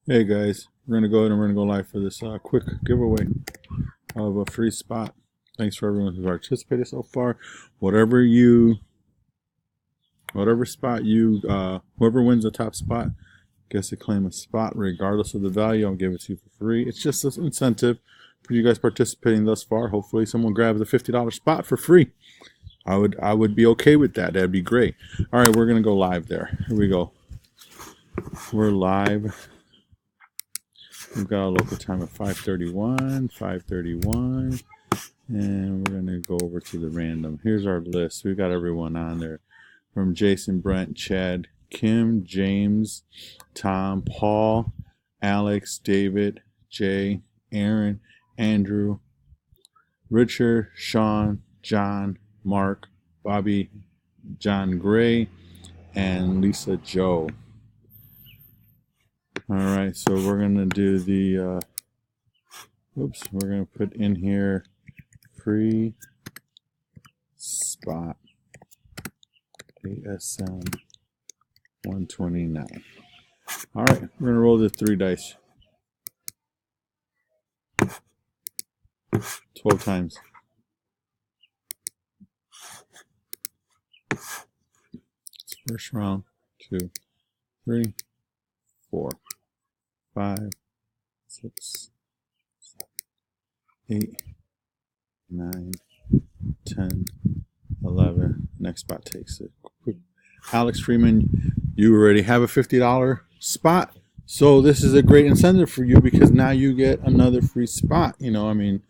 Hey guys, we're gonna go ahead and we're gonna go live for this quick giveaway of a free spot. Thanks for everyone who's participated so far. Whatever spot you, whoever wins the top spot gets to claim a spot regardless of the value. I'll give it to you for free. It's just an incentive for you guys participating thus far. Hopefully, someone grabs a $50 spot for free. I would be okay with that. That'd be great. All right, we're gonna go live there. Here we go. We're live. We've got our local time at 5:31, and we're going to go over to the random. Here's our list. We've got everyone on there from Jason, Brent, Chad, Kim, James, Tom, Paul, Alex, David, Jay, Aaron, Andrew, Richard, Sean, John, Mark, Bobby, John Gray, and Lisa Joe. All right, so we're going to do the, we're going to put in here free spot ASM 129. All right, we're going to roll the 3 dice 12 times. First round, 2, 3, 4, 5, 6, 7, 8, 9, 10, 11. Next spot takes it. Alex Freeman, you already have a $50 spot. So this is a great incentive for you because now you get another free spot. You know, I mean,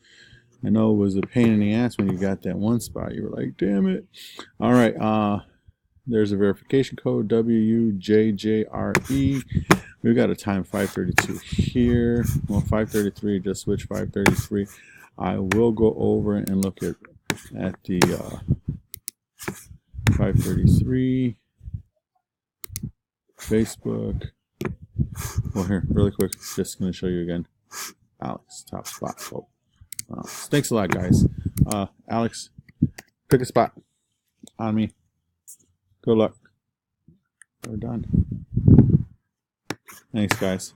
I know it was a pain in the ass when you got that one spot. You were like, damn it. All right. There's a verification code, WJJRE. We've got a time 5:32 here. Well, 5:33, just switch 5:33. I will go over and look at the 5:33 Facebook. Well, here, really quick, just going to show you again. Alex, top spot. Oh, thanks a lot, guys. Alex, pick a spot on me. Good luck. We're done. Thanks, guys.